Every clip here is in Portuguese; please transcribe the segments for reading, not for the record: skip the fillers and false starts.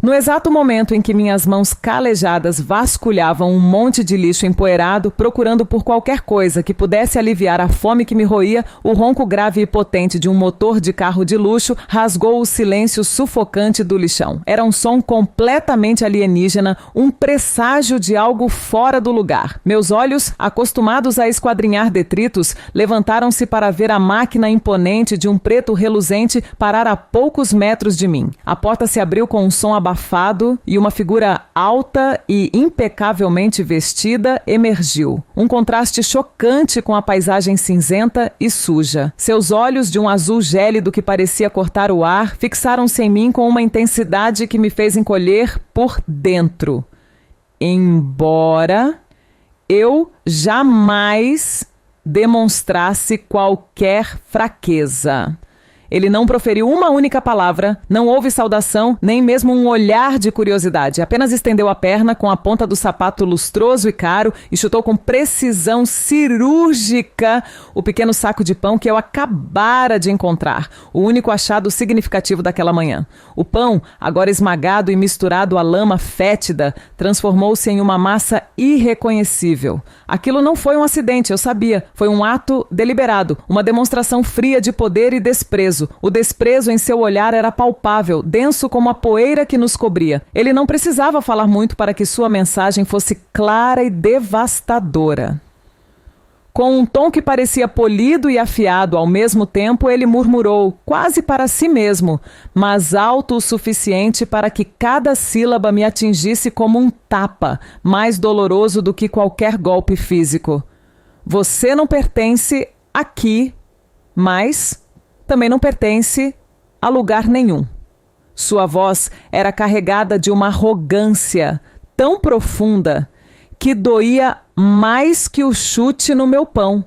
No exato momento em que minhas mãos calejadas vasculhavam um monte de lixo empoeirado, procurando por qualquer coisa que pudesse aliviar a fome que me roía, o ronco grave e potente de um motor de carro de luxo rasgou o silêncio sufocante do lixão. Era um som completamente alienígena, um presságio de algo fora do lugar. Meus olhos, acostumados a esquadrinhar detritos, levantaram-se para ver a máquina imponente de um preto reluzente parar a poucos metros de mim. A porta se abriu com um som abafado e uma figura alta e impecavelmente vestida emergiu. Um contraste chocante com a paisagem cinzenta e suja. Seus olhos, de um azul gélido que parecia cortar o ar, fixaram-se em mim com uma intensidade que me fez encolher por dentro. Embora eu jamais demonstrasse qualquer fraqueza. Ele não proferiu uma única palavra, não houve saudação, nem mesmo um olhar de curiosidade. Apenas estendeu a perna com a ponta do sapato lustroso e caro e chutou com precisão cirúrgica o pequeno saco de pão que eu acabara de encontrar, o único achado significativo daquela manhã. O pão, agora esmagado e misturado à lama fétida, transformou-se em uma massa irreconhecível. Aquilo não foi um acidente, eu sabia. Foi um ato deliberado, uma demonstração fria de poder e desprezo. O desprezo em seu olhar era palpável, denso como a poeira que nos cobria. Ele não precisava falar muito para que sua mensagem fosse clara e devastadora. Com um tom que parecia polido e afiado ao mesmo tempo, ele murmurou, quase para si mesmo, mas alto o suficiente para que cada sílaba me atingisse como um tapa, mais doloroso do que qualquer golpe físico. Você não pertence aqui, mas também não pertence a lugar nenhum. Sua voz era carregada de uma arrogância tão profunda que doía mais que o chute no meu pão,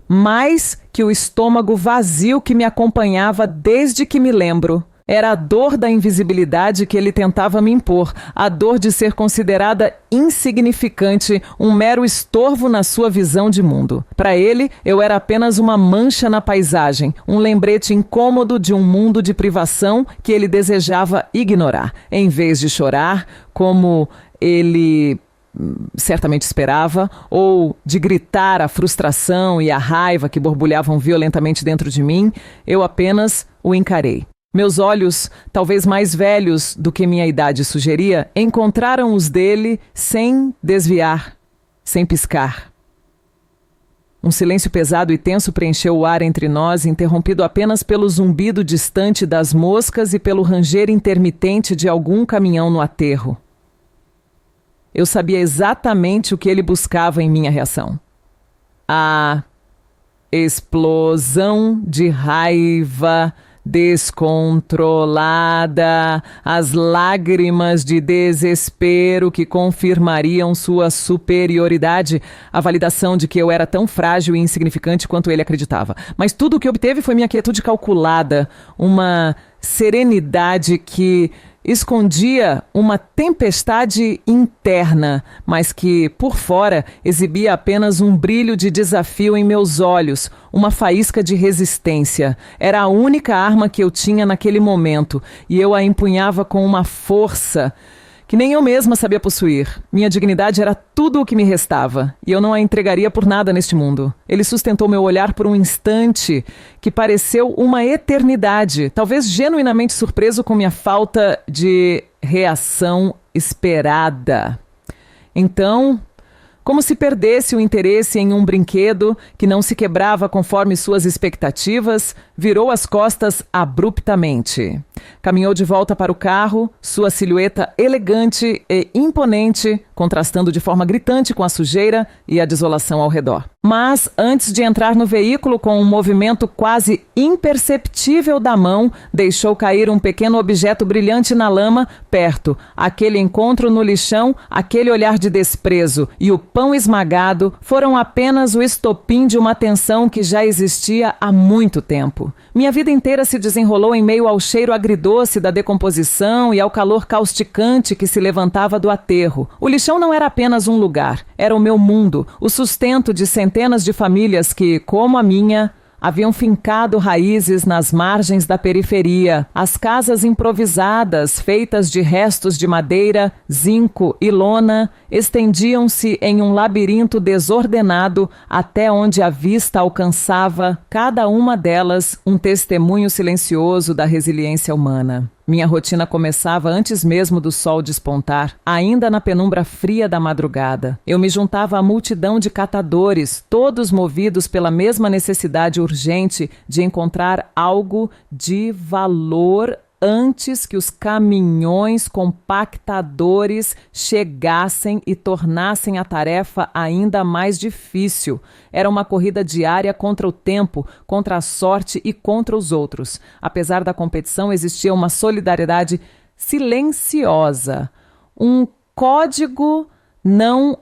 mais que o estômago vazio que me acompanhava desde que me lembro. Era a dor da invisibilidade que ele tentava me impor, a dor de ser considerada insignificante, um mero estorvo na sua visão de mundo. Para ele, eu era apenas uma mancha na paisagem, um lembrete incômodo de um mundo de privação que ele desejava ignorar. Em vez de chorar, como ele certamente esperava, ou de gritar a frustração e a raiva que borbulhavam violentamente dentro de mim, eu apenas o encarei. Meus olhos, talvez mais velhos do que minha idade sugeria, encontraram os dele sem desviar, sem piscar. Um silêncio pesado e tenso preencheu o ar entre nós, interrompido apenas pelo zumbido distante das moscas e pelo ranger intermitente de algum caminhão no aterro. Eu sabia exatamente o que ele buscava em minha reação. A explosão de raiva descontrolada, as lágrimas de desespero que confirmariam sua superioridade, a validação de que eu era tão frágil e insignificante quanto ele acreditava. Mas tudo o que obteve foi minha quietude calculada, uma serenidade que escondia uma tempestade interna, mas que, por fora, exibia apenas um brilho de desafio em meus olhos, uma faísca de resistência. Era a única arma que eu tinha naquele momento, e eu a empunhava com uma força que nem eu mesma sabia possuir. Minha dignidade era tudo o que me restava, e eu não a entregaria por nada neste mundo. Ele sustentou meu olhar por um instante que pareceu uma eternidade, talvez genuinamente surpreso com minha falta de reação esperada. Então, como se perdesse o interesse em um brinquedo que não se quebrava conforme suas expectativas, virou as costas abruptamente. Caminhou de volta para o carro, sua silhueta elegante e imponente, contrastando de forma gritante com a sujeira e a desolação ao redor. Mas, antes de entrar no veículo com um movimento quase imperceptível da mão, deixou cair um pequeno objeto brilhante na lama, perto. Aquele encontro no lixão, aquele olhar de desprezo e o pão esmagado foram apenas o estopim de uma tensão que já existia há muito tempo. Minha vida inteira se desenrolou em meio ao cheiro agridoce da decomposição e ao calor causticante que se levantava do aterro. O lixão não era apenas um lugar, era o meu mundo, o sustento de centenas de famílias que, como a minha, haviam fincado raízes nas margens da periferia. As casas improvisadas, feitas de restos de madeira, zinco e lona, estendiam-se em um labirinto desordenado até onde a vista alcançava, cada uma delas, um testemunho silencioso da resiliência humana. Minha rotina começava antes mesmo do sol despontar, ainda na penumbra fria da madrugada. Eu me juntava à multidão de catadores, todos movidos pela mesma necessidade urgente de encontrar algo de valor antes que os caminhões compactadores chegassem e tornassem a tarefa ainda mais difícil. Era uma corrida diária contra o tempo, contra a sorte e contra os outros. Apesar da competição, existia uma solidariedade silenciosa, um código não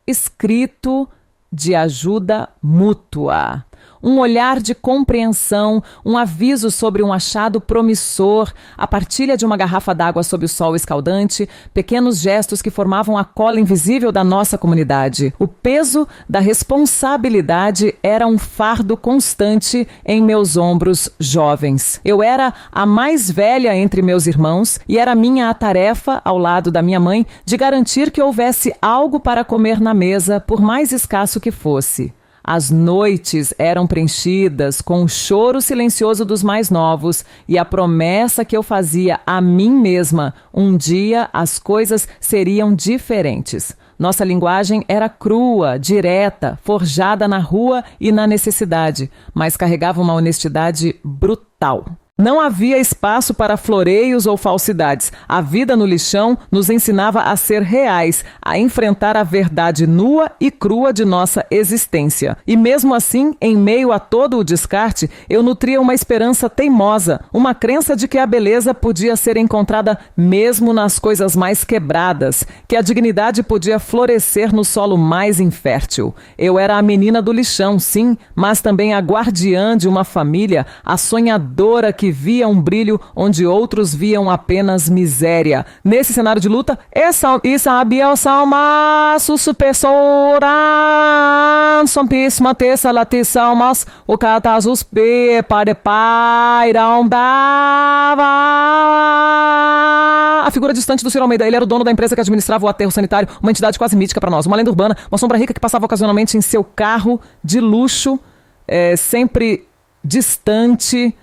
escrito de ajuda mútua. Um olhar de compreensão, um aviso sobre um achado promissor, a partilha de uma garrafa d'água sob o sol escaldante, pequenos gestos que formavam a cola invisível da nossa comunidade. O peso da responsabilidade era um fardo constante em meus ombros jovens. Eu era a mais velha entre meus irmãos e era minha a tarefa, ao lado da minha mãe, de garantir que houvesse algo para comer na mesa, por mais escasso que fosse. As noites eram preenchidas com o choro silencioso dos mais novos e a promessa que eu fazia a mim mesma: um dia as coisas seriam diferentes. Nossa linguagem era crua, direta, forjada na rua e na necessidade, mas carregava uma honestidade brutal. Não havia espaço para floreios ou falsidades. A vida no lixão nos ensinava a ser reais, a enfrentar a verdade nua e crua de nossa existência. E mesmo assim, em meio a todo o descarte, eu nutria uma esperança teimosa, uma crença de que a beleza podia ser encontrada mesmo nas coisas mais quebradas, que a dignidade podia florescer no solo mais infértil. Eu era a menina do lixão, sim, mas também a guardiã de uma família, a sonhadora que via um brilho onde outros viam apenas miséria. Nesse cenário de luta, sabia salma suspesoran sompisma tessalatisalmas o catasus be pare pairam dava. A figura distante do Ciro Almeida, ele era o dono da empresa que administrava o aterro sanitário, uma entidade quase mítica para nós, uma lenda urbana, uma sombra rica que passava ocasionalmente em seu carro de luxo, sempre distante,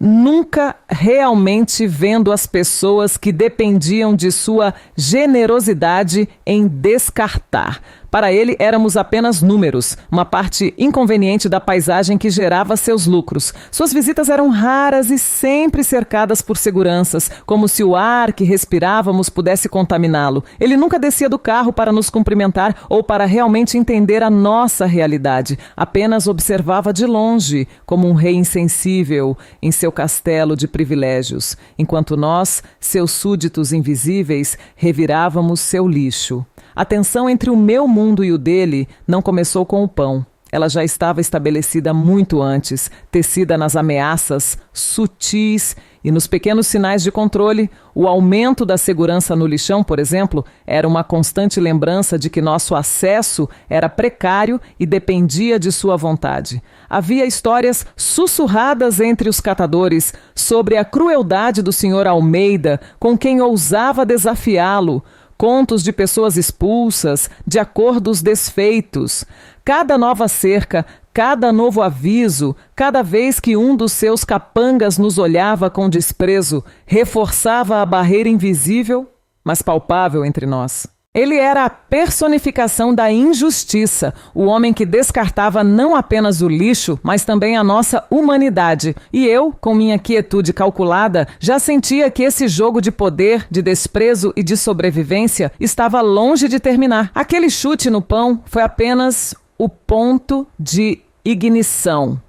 nunca realmente vendo as pessoas que dependiam de sua generosidade em descartar. Para ele, éramos apenas números, uma parte inconveniente da paisagem que gerava seus lucros. Suas visitas eram raras e sempre cercadas por seguranças, como se o ar que respirávamos pudesse contaminá-lo. Ele nunca descia do carro para nos cumprimentar ou para realmente entender a nossa realidade. Apenas observava de longe, como um rei insensível, em seu castelo de privilégios, enquanto nós, seus súditos invisíveis, revirávamos seu lixo. A tensão entre o meu mundo e o dele não começou com o pão. Ela já estava estabelecida muito antes, tecida nas ameaças sutis e nos pequenos sinais de controle. O aumento da segurança no lixão, por exemplo, era uma constante lembrança de que nosso acesso era precário e dependia de sua vontade. Havia histórias sussurradas entre os catadores sobre a crueldade do Sr. Almeida, com quem ousava desafiá-lo, contos de pessoas expulsas, de acordos desfeitos. Cada nova cerca, cada novo aviso, cada vez que um dos seus capangas nos olhava com desprezo, reforçava a barreira invisível, mas palpável entre nós. Ele era a personificação da injustiça, o homem que descartava não apenas o lixo, mas também a nossa humanidade. E eu, com minha quietude calculada, já sentia que esse jogo de poder, de desprezo e de sobrevivência estava longe de terminar. Aquele chute no pão foi apenas o ponto de ignição.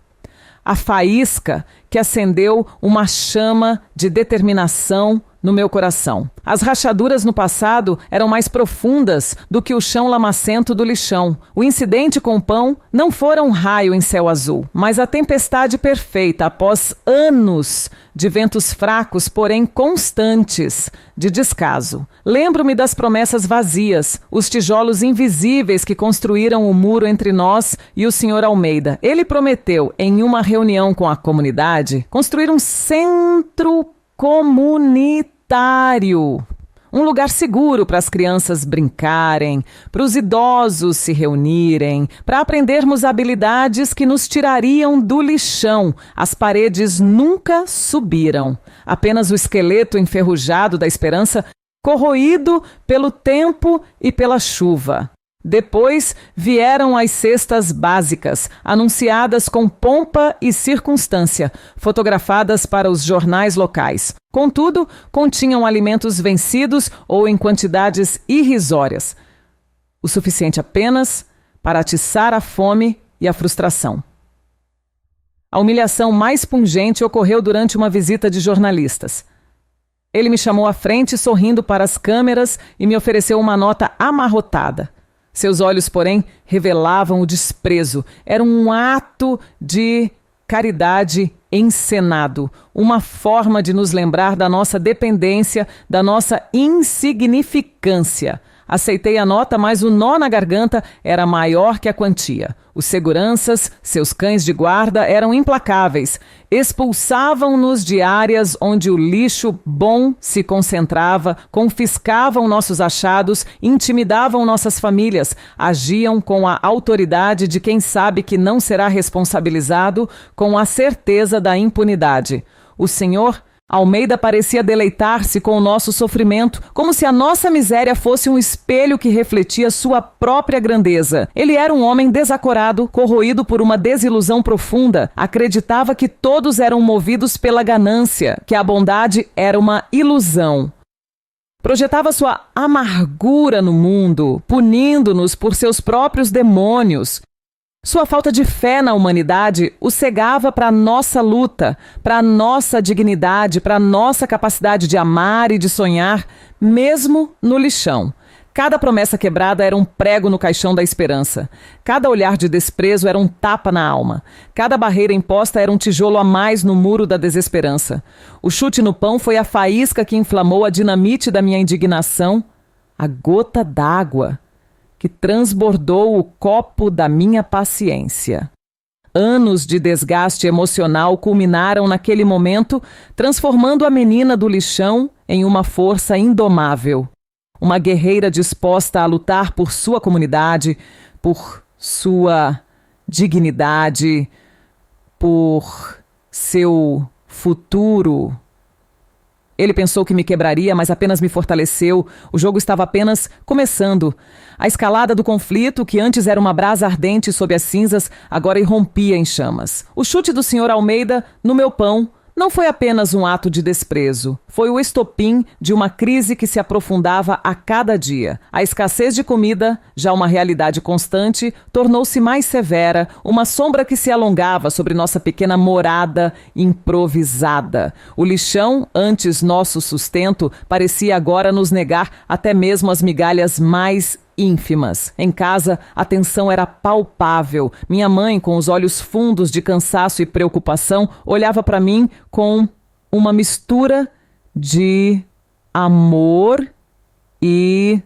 A faísca que acendeu uma chama de determinação no meu coração. As rachaduras no passado eram mais profundas do que o chão lamacento do lixão. O incidente com o pão não fora um raio em céu azul, mas a tempestade perfeita após anos de ventos fracos, porém constantes, de descaso. Lembro-me das promessas vazias, os tijolos invisíveis que construíram o muro entre nós e o Sr. Almeida. Ele prometeu, em uma reunião com a comunidade, construir um centro comunitário. Um lugar seguro para as crianças brincarem, para os idosos se reunirem, para aprendermos habilidades que nos tirariam do lixão. As paredes nunca subiram. Apenas o esqueleto enferrujado da esperança, corroído pelo tempo e pela chuva. Depois vieram as cestas básicas, anunciadas com pompa e circunstância, fotografadas para os jornais locais. Contudo, continham alimentos vencidos ou em quantidades irrisórias, o suficiente apenas para atiçar a fome e a frustração. A humilhação mais pungente ocorreu durante uma visita de jornalistas. Ele me chamou à frente, sorrindo para as câmeras, e me ofereceu uma nota amarrotada. Seus olhos, porém, revelavam o desprezo. Era um ato de caridade encenado, uma forma de nos lembrar da nossa dependência, da nossa insignificância. Aceitei a nota, mas o nó na garganta era maior que a quantia. Os seguranças, seus cães de guarda, eram implacáveis. Expulsavam-nos de áreas onde o lixo bom se concentrava, confiscavam nossos achados, intimidavam nossas famílias, agiam com a autoridade de quem sabe que não será responsabilizado, com a certeza da impunidade. O Senhor Almeida parecia deleitar-se com o nosso sofrimento, como se a nossa miséria fosse um espelho que refletia sua própria grandeza. Ele era um homem desacorado, corroído por uma desilusão profunda. Acreditava que todos eram movidos pela ganância, que a bondade era uma ilusão. Projetava sua amargura no mundo, punindo-nos por seus próprios demônios. Sua falta de fé na humanidade o cegava para a nossa luta, para a nossa dignidade, para a nossa capacidade de amar e de sonhar, mesmo no lixão. Cada promessa quebrada era um prego no caixão da esperança. Cada olhar de desprezo era um tapa na alma. Cada barreira imposta era um tijolo a mais no muro da desesperança. O chute no pão foi a faísca que inflamou a dinamite da minha indignação, a gota d'água que transbordou o copo da minha paciência. Anos de desgaste emocional culminaram naquele momento, transformando a menina do lixão em uma força indomável. Uma guerreira disposta a lutar por sua comunidade, por sua dignidade, por seu futuro. Ele pensou que me quebraria, mas apenas me fortaleceu. O jogo estava apenas começando. A escalada do conflito, que antes era uma brasa ardente sob as cinzas, agora irrompia em chamas. O chute do Sr. Almeida no meu pão não foi apenas um ato de desprezo. Foi o estopim de uma crise que se aprofundava a cada dia. A escassez de comida, já uma realidade constante, tornou-se mais severa, uma sombra que se alongava sobre nossa pequena morada improvisada. O lixão, antes nosso sustento, parecia agora nos negar até mesmo as migalhas mais ínfimas. Em casa, a tensão era palpável. Minha mãe, com os olhos fundos de cansaço e preocupação, olhava para mim com uma mistura de amor e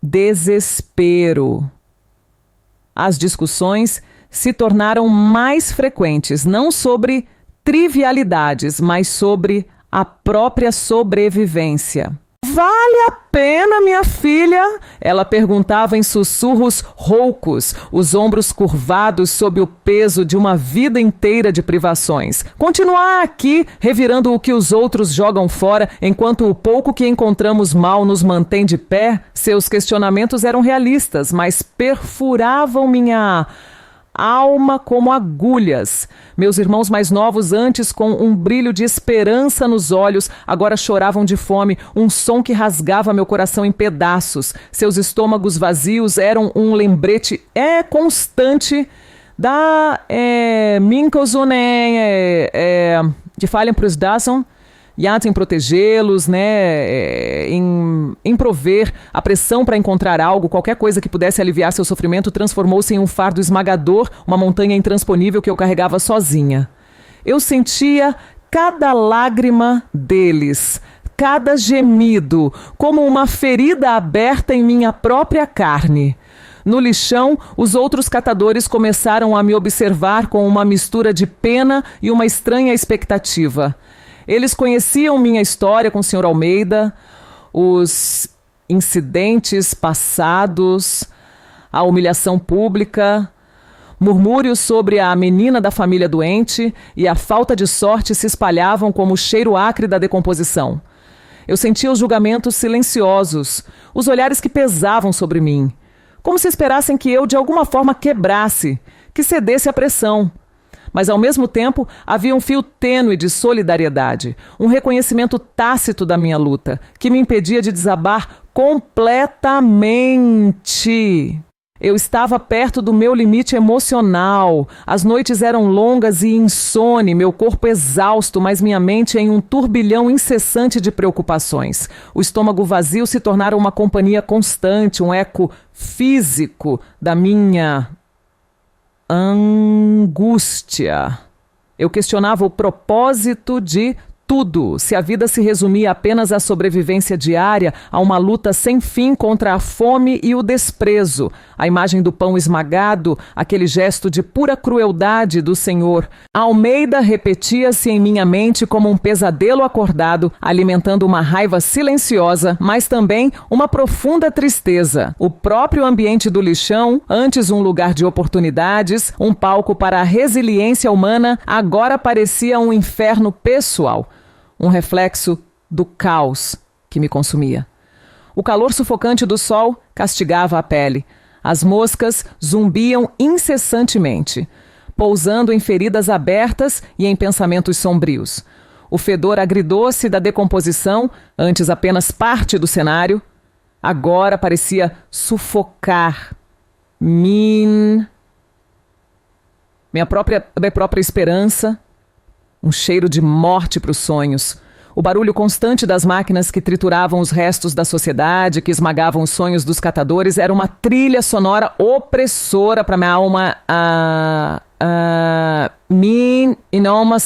desespero. As discussões se tornaram mais frequentes, não sobre trivialidades, mas sobre a própria sobrevivência. Vale a pena, minha filha? Ela perguntava em sussurros roucos, os ombros curvados sob o peso de uma vida inteira de privações. Continuar aqui, revirando o que os outros jogam fora, enquanto o pouco que encontramos mal nos mantém de pé? Seus questionamentos eram realistas, mas perfuravam minha alma como agulhas. Meus irmãos mais novos, antes com um brilho de esperança nos olhos, agora choravam de fome, um som que rasgava meu coração em pedaços. Seus estômagos vazios eram um lembrete constante da Minkelson de Fallen Prusdason. Yates em protegê-los, né, em prover a pressão para encontrar algo, qualquer coisa que pudesse aliviar seu sofrimento, transformou-se em um fardo esmagador, uma montanha intransponível que eu carregava sozinha. Eu sentia cada lágrima deles, cada gemido, como uma ferida aberta em minha própria carne. No lixão, os outros catadores começaram a me observar com uma mistura de pena e uma estranha expectativa. Eles conheciam minha história com o Sr. Almeida, os incidentes passados, a humilhação pública, murmúrios sobre a menina da família doente e a falta de sorte se espalhavam como o cheiro acre da decomposição. Eu sentia os julgamentos silenciosos, os olhares que pesavam sobre mim, como se esperassem que eu de alguma forma quebrasse, que cedesse à pressão. Mas, ao mesmo tempo, havia um fio tênue de solidariedade, um reconhecimento tácito da minha luta, que me impedia de desabar completamente. Eu estava perto do meu limite emocional. As noites eram longas e insone, meu corpo exausto, mas minha mente em um turbilhão incessante de preocupações. O estômago vazio se tornara uma companhia constante, um eco físico da minha angústia. Eu questionava o propósito de tudo, se a vida se resumia apenas à sobrevivência diária, a uma luta sem fim contra a fome e o desprezo, a imagem do pão esmagado, aquele gesto de pura crueldade do Senhor. Almeida repetia-se em minha mente como um pesadelo acordado, alimentando uma raiva silenciosa, mas também uma profunda tristeza. O próprio ambiente do lixão, antes um lugar de oportunidades, um palco para a resiliência humana, agora parecia um inferno pessoal. Um reflexo do caos que me consumia. O calor sufocante do sol castigava a pele. As moscas zumbiam incessantemente, pousando em feridas abertas e em pensamentos sombrios. O fedor agridoce da decomposição, antes apenas parte do cenário, agora parecia sufocar minha própria esperança. Um cheiro de morte para os sonhos. O barulho constante das máquinas que trituravam os restos da sociedade, que esmagavam os sonhos dos catadores, era uma trilha sonora opressora para minha alma. Minha alma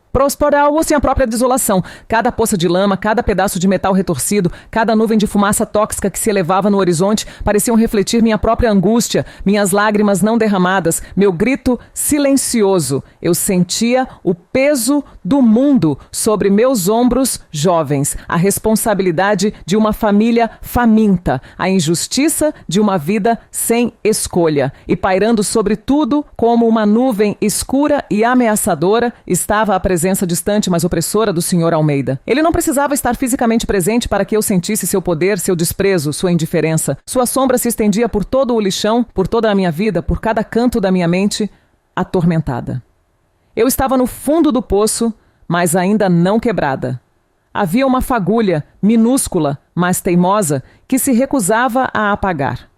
prosperar sem a própria desolação. Cada poça de lama, cada pedaço de metal retorcido, cada nuvem de fumaça tóxica que se elevava no horizonte pareciam refletir minha própria angústia, minhas lágrimas não derramadas, meu grito silencioso. Eu sentia o peso do mundo sobre meus ombros jovens, a responsabilidade de uma família faminta, a injustiça de uma vida sem escolha. E pairando sobre tudo, como uma nuvem escura e ameaçadora, estava a presença distante, mas opressora do Sr. Almeida. Ele não precisava estar fisicamente presente para que eu sentisse seu poder, seu desprezo, sua indiferença. Sua sombra se estendia por todo o lixão, por toda a minha vida, por cada canto da minha mente, atormentada. Eu estava no fundo do poço, mas ainda não quebrada. Havia uma fagulha, minúscula, mas teimosa, que se recusava a apagar.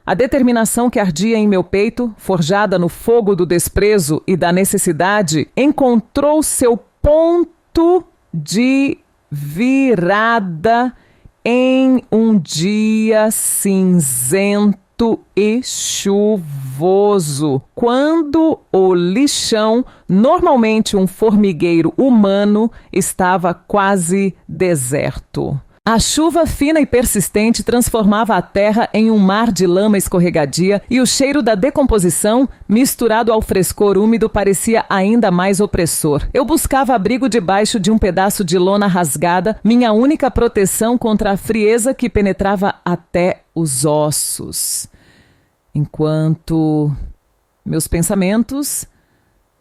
A determinação que ardia em meu peito, forjada no fogo do desprezo e da necessidade, encontrou seu ponto de virada em um dia cinzento e chuvoso, quando o lixão, normalmente um formigueiro humano, estava quase deserto. A chuva fina e persistente transformava a terra em um mar de lama escorregadia e o cheiro da decomposição, misturado ao frescor úmido, parecia ainda mais opressor. Eu buscava abrigo debaixo de um pedaço de lona rasgada, minha única proteção contra a frieza que penetrava até os ossos. Enquanto meus pensamentos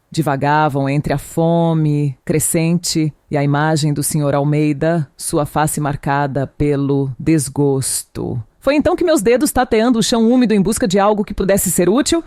divagavam entre a fome crescente e a imagem do Sr. Almeida, sua face marcada pelo desgosto. Foi então que meus dedos, tateando o chão úmido em busca de algo que pudesse ser útil,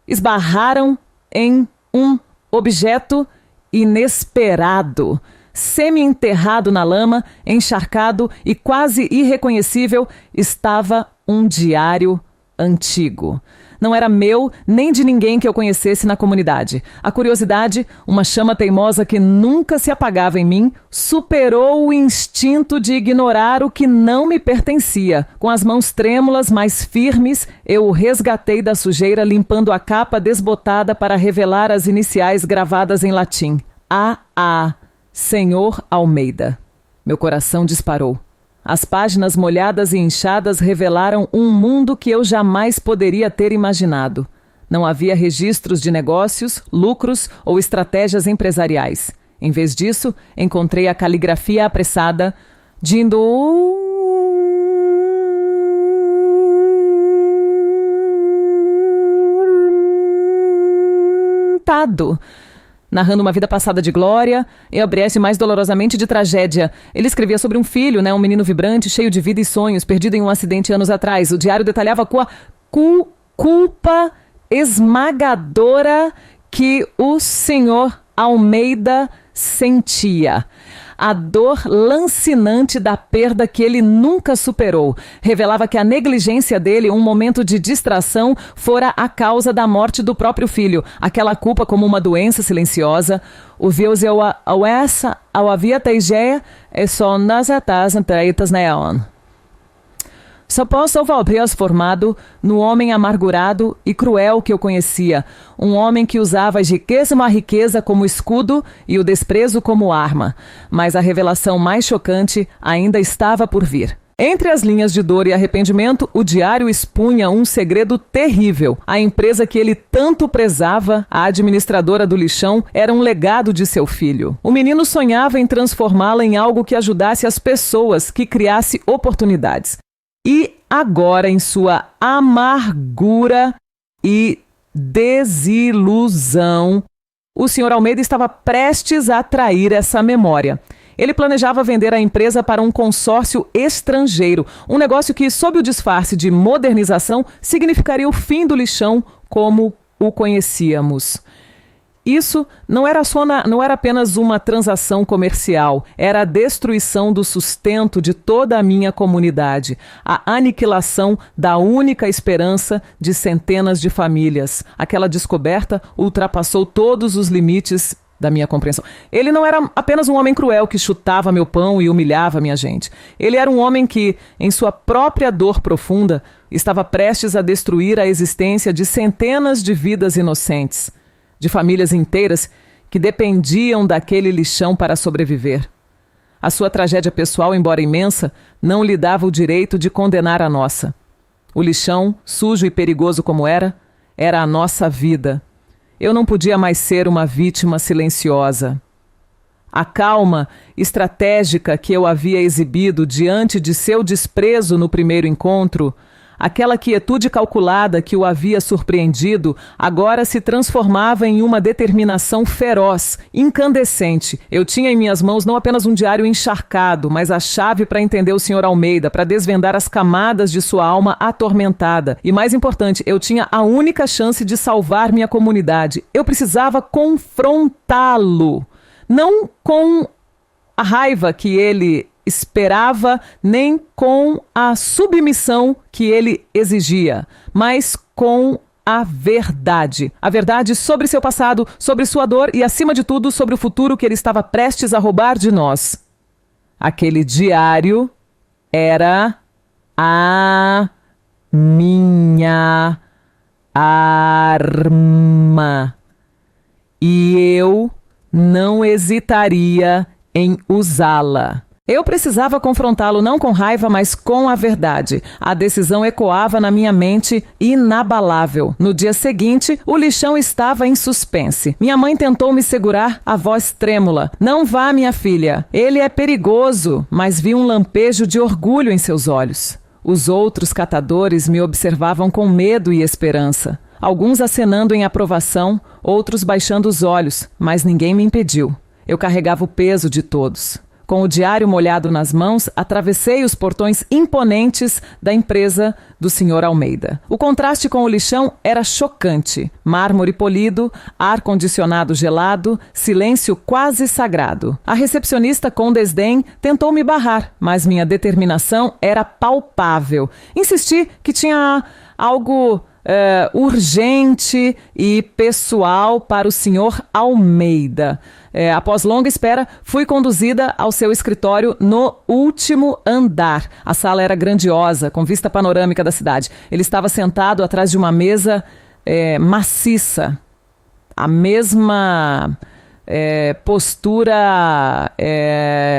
esbarraram em um objeto inesperado. Semi-enterrado na lama, encharcado e quase irreconhecível, estava um diário antigo. não era meu nem de ninguém que eu conhecesse na comunidade. A curiosidade, uma chama teimosa que nunca se apagava em mim, superou o instinto de ignorar o que não me pertencia. Com as mãos trêmulas, mas firmes, eu o resgatei da sujeira, limpando a capa desbotada para revelar as iniciais gravadas em latim. A.A. Senhor Almeida. Meu coração disparou. As páginas molhadas e inchadas revelaram um mundo que eu jamais poderia ter imaginado. Não havia registros de negócios, lucros ou estratégias empresariais. Em vez disso, encontrei a caligrafia apressada de narrando uma vida passada de glória e abresse mais dolorosamente de tragédia. Ele escrevia sobre um filho, um menino vibrante, cheio de vida e sonhos, perdido em um acidente anos atrás. O diário detalhava com a culpa esmagadora que o senhor Almeida sentia. A dor lancinante da perda que ele nunca superou. Revelava que a negligência dele, um momento de distração, fora a causa da morte do próprio filho. Aquela culpa como uma doença silenciosa. O Deus eu essa ao havia teigeia e só nas etas entreitas neon. Só posso transformado no homem amargurado e cruel que eu conhecia, um homem que usava a riqueza como escudo e o desprezo como arma. Mas a revelação mais chocante ainda estava por vir. Entre as linhas de dor e arrependimento, o diário expunha um segredo terrível. A empresa que ele tanto prezava, a administradora do lixão, era um legado de seu filho. O menino sonhava em transformá-la em algo que ajudasse as pessoas, que criasse oportunidades. E agora, em sua amargura e desilusão, o Sr. Almeida estava prestes a trair essa memória. Ele planejava vender a empresa para um consórcio estrangeiro, um negócio que, sob o disfarce de modernização, significaria o fim do lixão como o conhecíamos. Isso não era apenas uma transação comercial, era a destruição do sustento de toda a minha comunidade, a aniquilação da única esperança de centenas de famílias. Aquela descoberta ultrapassou todos os limites da minha compreensão. Ele não era apenas um homem cruel que chutava meu pão e humilhava minha gente. Ele era um homem que, em sua própria dor profunda, estava prestes a destruir a existência de centenas de vidas inocentes, de famílias inteiras que dependiam daquele lixão para sobreviver. A sua tragédia pessoal, embora imensa, não lhe dava o direito de condenar a nossa. O lixão, sujo e perigoso como era a nossa vida. Eu não podia mais ser uma vítima silenciosa. A calma estratégica que eu havia exibido diante de seu desprezo no primeiro encontro, aquela quietude calculada que o havia surpreendido, agora se transformava em uma determinação feroz, incandescente. Eu tinha em minhas mãos não apenas um diário encharcado, mas a chave para entender o Sr. Almeida, para desvendar as camadas de sua alma atormentada. E mais importante, eu tinha a única chance de salvar minha comunidade. Eu precisava confrontá-lo, não com a raiva que ele esperava, nem com a submissão que ele exigia, mas com a verdade. A verdade sobre seu passado, sobre sua dor e, acima de tudo, sobre o futuro que ele estava prestes a roubar de nós. Aquele diário era a minha arma. E eu não hesitaria em usá-la. Eu precisava confrontá-lo não com raiva, mas com a verdade. A decisão ecoava na minha mente inabalável. No dia seguinte, o lixão estava em suspense. Minha mãe tentou me segurar, a voz trêmula. Não vá, minha filha. Ele é perigoso. Mas vi um lampejo de orgulho em seus olhos. Os outros catadores me observavam com medo e esperança. Alguns acenando em aprovação, outros baixando os olhos, mas ninguém me impediu. Eu carregava o peso de todos. Com o diário molhado nas mãos, atravessei os portões imponentes da empresa do Sr. Almeida. O contraste com o lixão era chocante. Mármore polido, ar-condicionado gelado, silêncio quase sagrado. A recepcionista, com desdém, tentou me barrar, mas minha determinação era palpável. Insisti que tinha algo urgente e pessoal para o senhor Almeida. Após longa espera, fui conduzida ao seu escritório no último andar. A sala era grandiosa, com vista panorâmica da cidade. Ele estava sentado atrás de uma mesa maciça. A mesma postura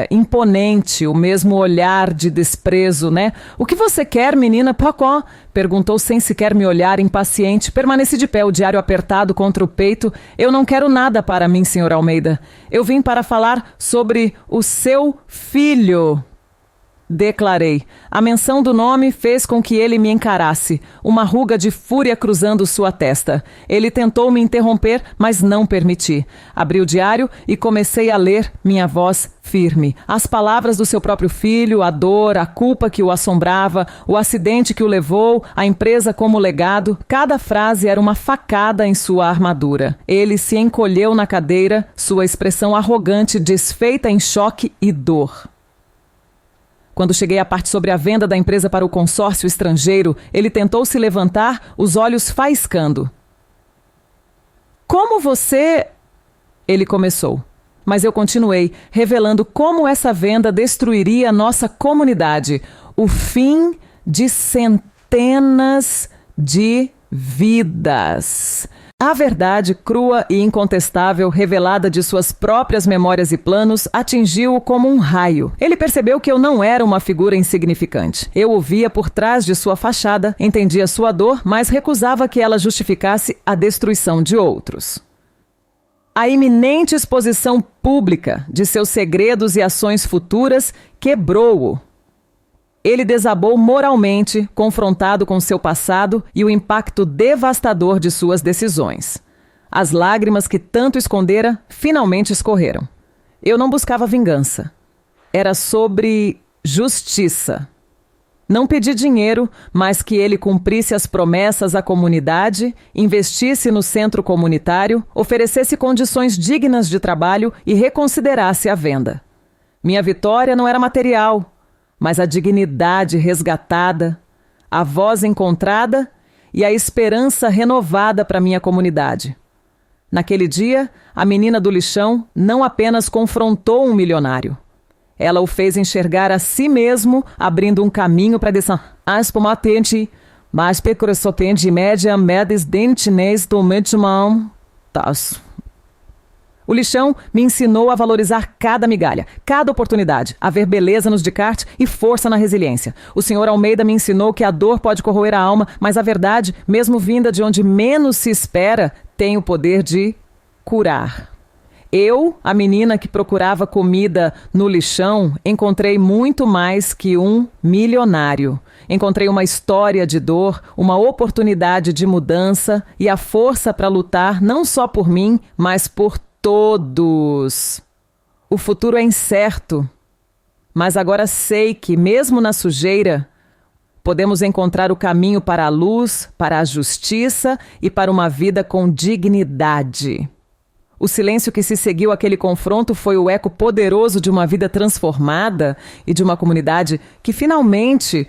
imponente, o mesmo olhar de desprezo, né? O que você quer, menina? Pocó? Perguntou sem sequer me olhar, impaciente. Permaneci de pé, o diário apertado contra o peito. Eu não quero nada para mim, senhor Almeida. Eu vim para falar sobre o seu filho. Declarei. A menção do nome fez com que ele me encarasse, uma ruga de fúria cruzando sua testa. Ele tentou me interromper, mas não permiti. Abri o diário e comecei a ler, minha voz firme. As palavras do seu próprio filho, a dor, a culpa que o assombrava, o acidente que o levou, a empresa como legado. Cada frase era uma facada em sua armadura. Ele se encolheu na cadeira, sua expressão arrogante desfeita em choque e dor. Quando cheguei à parte sobre a venda da empresa para o consórcio estrangeiro, ele tentou se levantar, os olhos faiscando. Como você... Ele começou. Mas eu continuei, revelando como essa venda destruiria nossa comunidade. O fim de centenas de vidas. A verdade crua e incontestável, revelada de suas próprias memórias e planos, atingiu-o como um raio. Ele percebeu que eu não era uma figura insignificante. Eu o via por trás de sua fachada, entendia sua dor, mas recusava que ela justificasse a destruição de outros. A iminente exposição pública de seus segredos e ações futuras quebrou-o. Ele desabou moralmente, confrontado com seu passado e o impacto devastador de suas decisões. As lágrimas que tanto escondera finalmente escorreram. Eu não buscava vingança. Era sobre justiça. Não pedi dinheiro, mas que ele cumprisse as promessas à comunidade, investisse no centro comunitário, oferecesse condições dignas de trabalho e reconsiderasse a venda. Minha vitória não era material, mas a dignidade resgatada, a voz encontrada e a esperança renovada para minha comunidade. Naquele dia, a menina do lixão não apenas confrontou um milionário. Ela o fez enxergar a si mesmo, abrindo um caminho para descer. As pomatente, mas pecrosopende média, medes dentinês do medimão. O lixão me ensinou a valorizar cada migalha, cada oportunidade, a ver beleza nos Descartes e força na resiliência. O senhor Almeida me ensinou que a dor pode corroer a alma, mas a verdade, mesmo vinda de onde menos se espera, tem o poder de curar. Eu, a menina que procurava comida no lixão, encontrei muito mais que um milionário. Encontrei uma história de dor, uma oportunidade de mudança e a força para lutar não só por mim, mas por todos. O futuro é incerto, mas agora sei que, mesmo na sujeira, podemos encontrar o caminho para a luz, para a justiça e para uma vida com dignidade. O silêncio que se seguiu àquele confronto foi o eco poderoso de uma vida transformada e de uma comunidade que finalmente